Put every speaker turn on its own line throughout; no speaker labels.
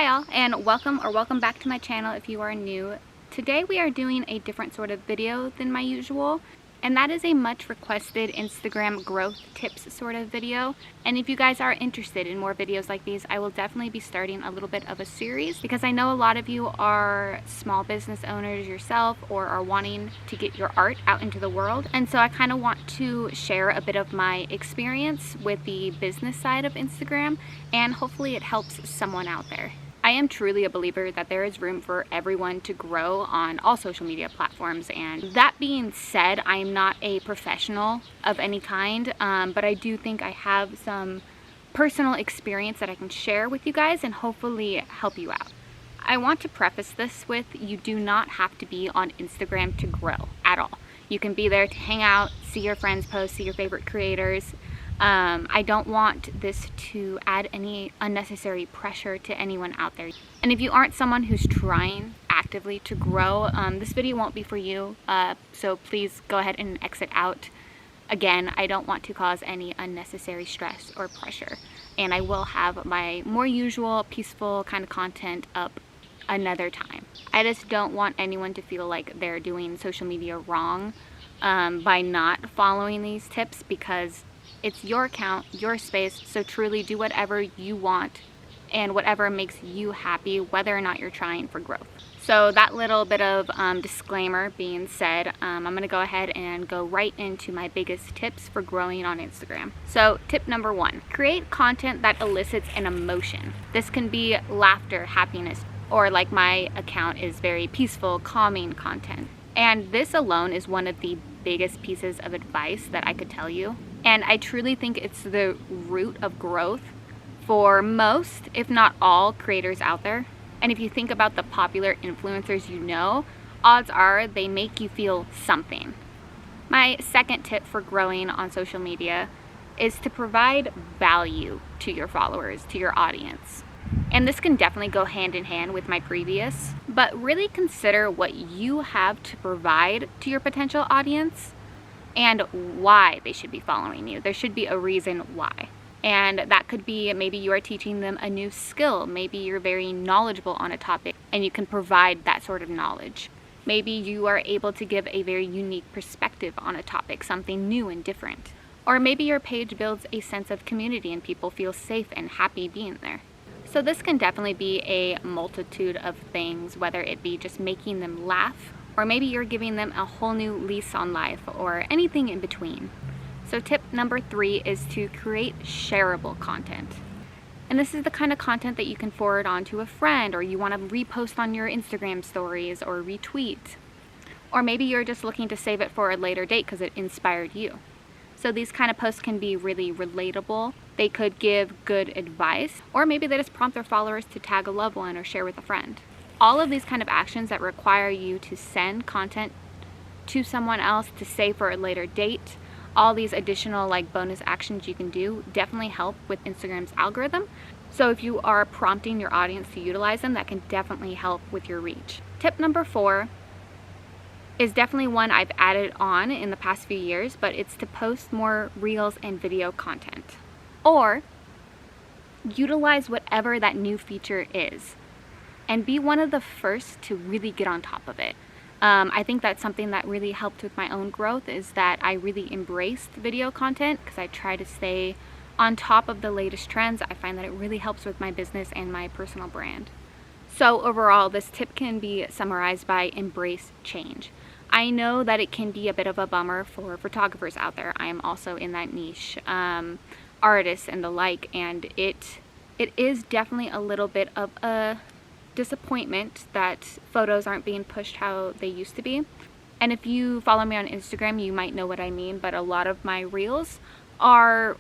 Hi all, and welcome back to my channel if you are new. Today we are doing a different sort of video than my usual, and that is a much requested Instagram growth tips sort of video. And if you guys are interested in more videos like these, I will definitely be starting a little bit of a series because I know a lot of you are small business owners yourself or are wanting to get your art out into the world. And so I kind of want to share a bit of my experience with the business side of Instagram, and hopefully it helps someone out there. I am truly a believer that there is room for everyone to grow on all social media platforms, and that being said, I am not a professional of any kind, but I do think I have some personal experience that I can share with you guys and hopefully help you out. I want to preface this with, you do not have to be on Instagram to grow at all. You can be there to hang out, see your friends post, see your favorite creators. I don't want this to add any unnecessary pressure to anyone out there. And if you aren't someone who's trying actively to grow, this video won't be for you, so please go ahead and exit out. Again, I don't want to cause any unnecessary stress or pressure, and I will have my more usual peaceful kind of content up another time. I just don't want anyone to feel like they're doing social media wrong by not following these tips, because it's your account, your space, so truly do whatever you want and whatever makes you happy, whether or not you're trying for growth. So that little bit of disclaimer being said, I'm going to go ahead and go right into my biggest tips for growing on Instagram. So tip number 1, create content that elicits an emotion. This can be laughter, happiness, or like my account is very peaceful, calming content. And this alone is one of the biggest pieces of advice that I could tell you. And I truly think it's the root of growth for most, if not all, creators out there. And if you think about the popular influencers you know, odds are they make you feel something. My second tip for growing on social media is to provide value to your followers, to your audience. And this can definitely go hand in hand with my previous, but really consider what you have to provide to your potential audience and why they should be following you. There should be a reason why. And that could be maybe you are teaching them a new skill. Maybe you're very knowledgeable on a topic and you can provide that sort of knowledge. Maybe you are able to give a very unique perspective on a topic, something new and different. Or maybe your page builds a sense of community and people feel safe and happy being there. So this can definitely be a multitude of things, whether it be just making them laugh, or maybe you're giving them a whole new lease on life, or anything in between. So tip number 3 is to create shareable content. And this is the kind of content that you can forward on to a friend, or you want to repost on your Instagram stories or retweet. Or maybe you're just looking to save it for a later date because it inspired you. So these kind of posts can be really relatable. They could give good advice, or maybe they just prompt their followers to tag a loved one or share with a friend. All of these kind of actions that require you to send content to someone else to save for a later date, all these additional like bonus actions you can do definitely help with Instagram's algorithm. So if you are prompting your audience to utilize them, that can definitely help with your reach. Tip number 4 is definitely one I've added on in the past few years, but it's to post more reels and video content. Or utilize whatever that new feature is and be one of the first to really get on top of it. I think that's something that really helped with my own growth, is that I really embraced video content because I try to stay on top of the latest trends. I find that it really helps with my business and my personal brand. So overall, this tip can be summarized by embrace change. I know that it can be a bit of a bummer for photographers out there. I am also in that niche, artists and the like, and it is definitely a little bit of a disappointment that photos aren't being pushed how they used to be. And if you follow me on Instagram, you might know what I mean, but a lot of my reels are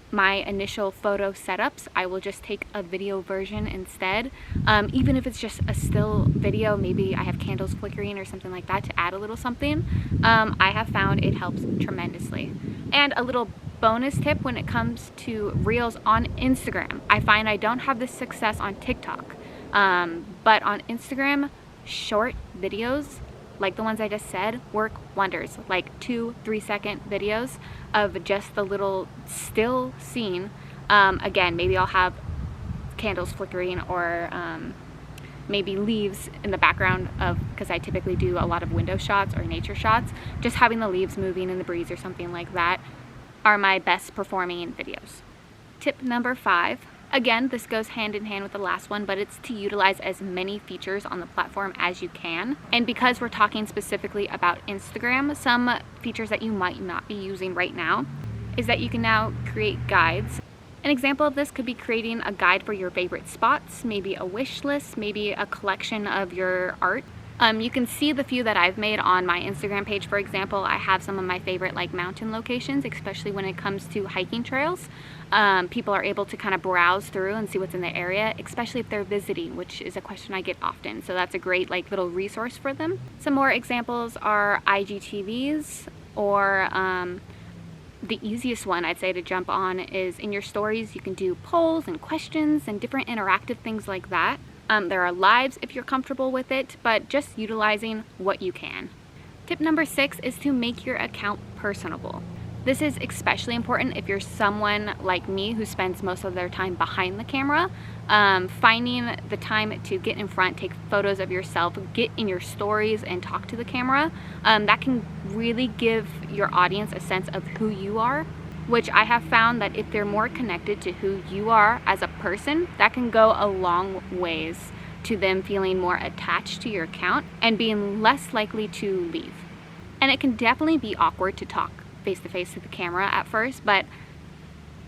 my initial photo setups. I will just take a video version instead, even if it's just a still video. Maybe I have candles flickering or something like that to add a little something. I have found it helps tremendously. And a little bonus tip when it comes to reels on Instagram, I find I don't have this success on TikTok, but on Instagram, short videos like the ones I just said work wonders. Like 2-3 second videos of just the little still scene. Again, maybe I'll have candles flickering or maybe leaves in the background of, because I typically do a lot of window shots or nature shots, just having the leaves moving in the breeze or something like that are my best performing videos. Tip number 5, again, this goes hand in hand with the last one, but it's to utilize as many features on the platform as you can. And because we're talking specifically about Instagram, some features that you might not be using right now is that you can now create guides. An example of this could be creating a guide for your favorite spots, maybe a wish list, maybe a collection of your art. You can see the few that I've made on my Instagram page. For example, I have some of my favorite like mountain locations, especially when it comes to hiking trails. People are able to kind of browse through and see what's in the area, especially if they're visiting, which is a question I get often. So that's a great like little resource for them. Some more examples are IGTVs, or the easiest one I'd say to jump on is in your stories. You can do polls and questions and different interactive things like that. There are lives if you're comfortable with it, but just utilizing what you can. Tip number 6 is to make your account personable. This is especially important if you're someone like me who spends most of their time behind the camera. Finding the time to get in front, take photos of yourself, get in your stories and talk to the camera, that can really give your audience a sense of who you are, which I have found that if they're more connected to who you are as a person, that can go a long ways to them feeling more attached to your account and being less likely to leave. And it can definitely be awkward to talk face-to-face to the camera at first, but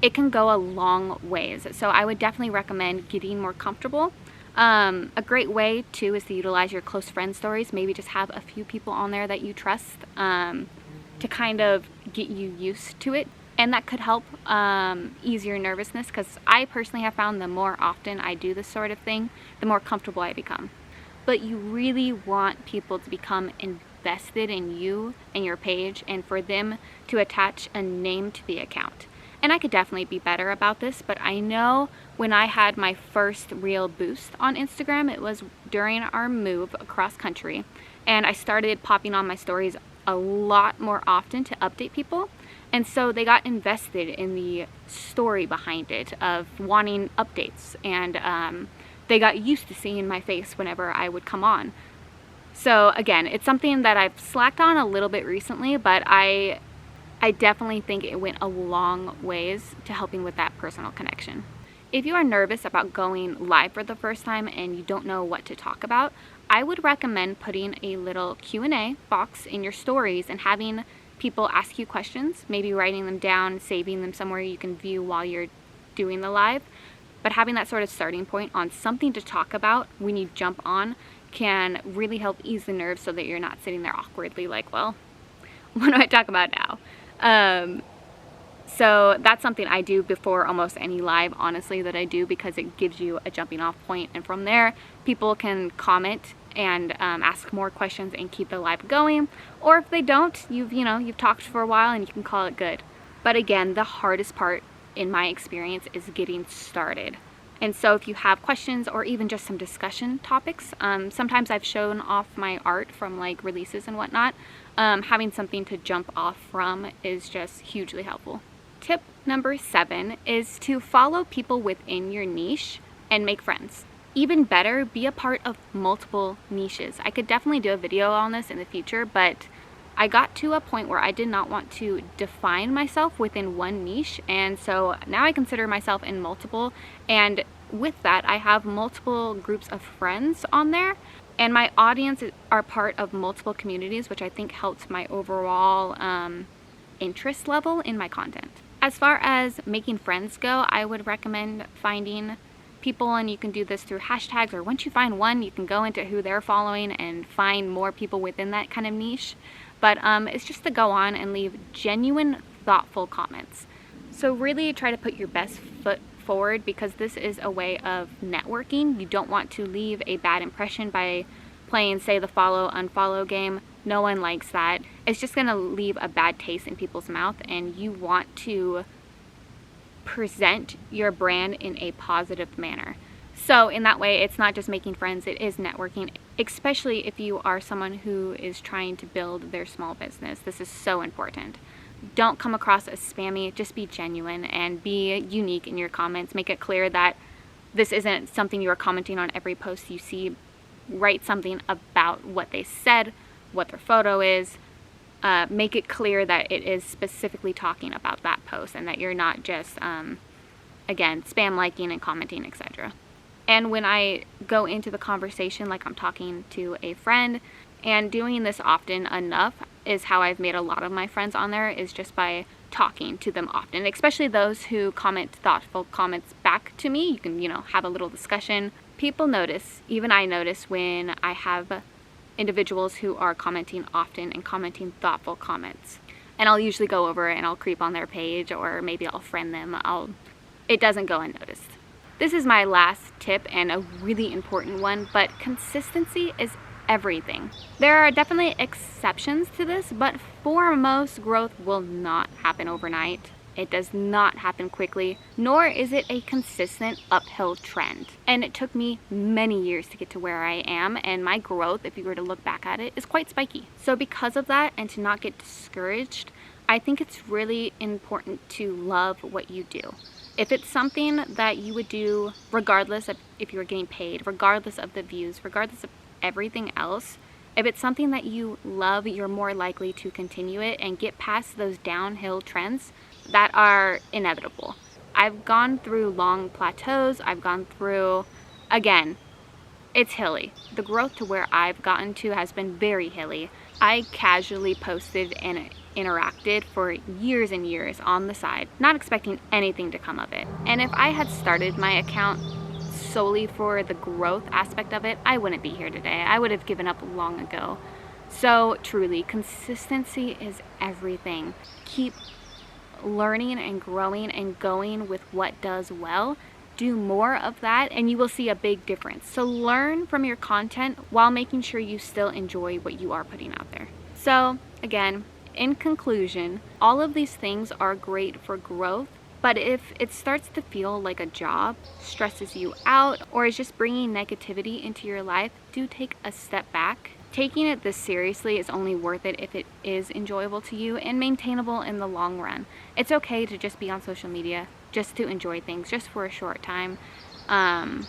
it can go a long ways. So I would definitely recommend getting more comfortable. A great way too is to utilize your close friend stories. Maybe just have a few people on there that you trust to kind of get you used to it. And that could help ease your nervousness, because I personally have found the more often I do this sort of thing, the more comfortable I become. But you really want people to become invested in you and your page, and for them to attach a name to the account. And I could definitely be better about this, but I know when I had my first real boost on Instagram, it was during our move across country, and I started popping on my stories a lot more often to update people. And so they got invested in the story behind it of wanting updates, and they got used to seeing my face whenever I would come on. So again, it's something that I've slacked on a little bit recently, but I definitely think it went a long ways to helping with that personal connection. If you are nervous about going live for the first time and you don't know what to talk about, I would recommend putting a little Q&A box in your stories and having people ask you questions, maybe writing them down, saving them somewhere you can view while you're doing the live. But having that sort of starting point on something to talk about when you jump on can really help ease the nerves, so that you're not sitting there awkwardly like, well, what do I talk about now? So that's something I do before almost any live, honestly, that I do, because it gives you a jumping off point, and from there people can comment and ask more questions and keep the live going. Or if they don't, you've talked for a while and you can call it good. But again, the hardest part in my experience is getting started. And so if you have questions or even just some discussion topics, sometimes I've shown off my art from like releases and whatnot. Having something to jump off from is just hugely helpful. Tip number 7 is to follow people within your niche and make friends. Even better, be a part of multiple niches. I could definitely do a video on this in the future, but I got to a point where I did not want to define myself within one niche, and so now I consider myself in multiple, and with that I have multiple groups of friends on there, and my audience are part of multiple communities, which I think helps my overall interest level in my content. As far as making friends go, I would recommend finding people, and you can do this through hashtags, or once you find one, you can go into who they're following and find more people within that kind of niche. But it's just to go on and leave genuine, thoughtful comments. So really try to put your best foot forward, because this is a way of networking. You don't want to leave a bad impression by playing, say, the follow unfollow game. No one likes that. It's just gonna leave a bad taste in people's mouth, and you want to present your brand in a positive manner. So in that way, it's not just making friends, it is networking, especially if you are someone who is trying to build their small business. This is so important. Don't come across as spammy, just be genuine and be unique in your comments. Make it clear that this isn't something you are commenting on every post you see. Write something about what they said, what their photo is. Make it clear that it is specifically talking about that post and that you're not just, again, spam liking and commenting, etc. And when I go into the conversation like I'm talking to a friend, and doing this often enough is how I've made a lot of my friends on there, is just by talking to them often, especially those who comment thoughtful comments back to me. You can, have a little discussion. People notice, even I notice, when I have individuals who are commenting often and commenting thoughtful comments. And I'll usually go over and I'll creep on their page, or maybe I'll friend them. It doesn't go unnoticed. This is my last tip, and a really important one, but consistency is everything. There are definitely exceptions to this, but for most, growth will not happen overnight. It does not happen quickly, nor is it a consistent uphill trend. And it took me many years to get to where I am, and my growth, if you were to look back at it, is quite spiky. So because of that, and to not get discouraged, I think it's really important to love what you do. If it's something that you would do regardless of if you were getting paid, regardless of the views, regardless of everything else, if it's something that you love, you're more likely to continue it and get past those downhill trends that are inevitable. I've gone through long plateaus. I've gone through, again, it's hilly. The growth to where I've gotten to has been very hilly. I casually posted and interacted for years and years on the side, not expecting anything to come of it. And if I had started my account solely for the growth aspect of it, I wouldn't be here today. I would have given up long ago. So truly, consistency is everything. Keep learning and growing and going with what does well. Do more of that and you will see a big difference. So learn from your content while making sure you still enjoy what you are putting out there. So again, in conclusion, all of these things are great for growth, but if it starts to feel like a job, stresses you out, or is just bringing negativity into your life, do take a step back. Taking it this seriously is only worth it if it is enjoyable to you and maintainable in the long run. It's okay to just be on social media, just to enjoy things, just for a short time. And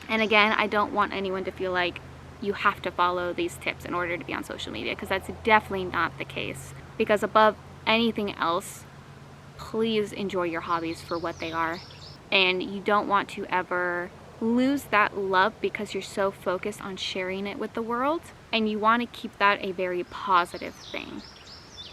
again, I don't want anyone to feel like you have to follow these tips in order to be on social media, because that's definitely not the case. Because above anything else, please enjoy your hobbies for what they are. And you don't want to ever lose that love because you're so focused on sharing it with the world, and you want to keep that a very positive thing.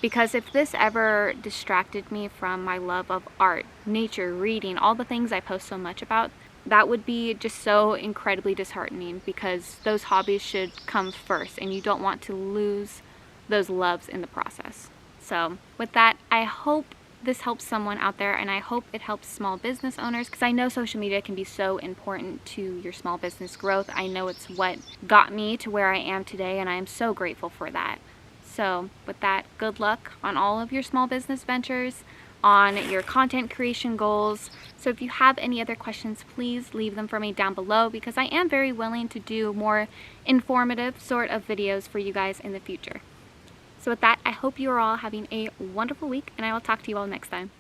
Because if this ever distracted me from my love of art, nature, reading, all the things I post so much about, that would be just so incredibly disheartening, because those hobbies should come first and you don't want to lose those loves in the process. So with that, I hope this helps someone out there, and I hope it helps small business owners, because I know social media can be so important to your small business growth. I know it's what got me to where I am today, and I am so grateful for that. So with that, good luck on all of your small business ventures, on your content creation goals. So if you have any other questions, please leave them for me down below, because I am very willing to do more informative sort of videos for you guys in the future. So with that, I hope you are all having a wonderful week, and I will talk to you all next time.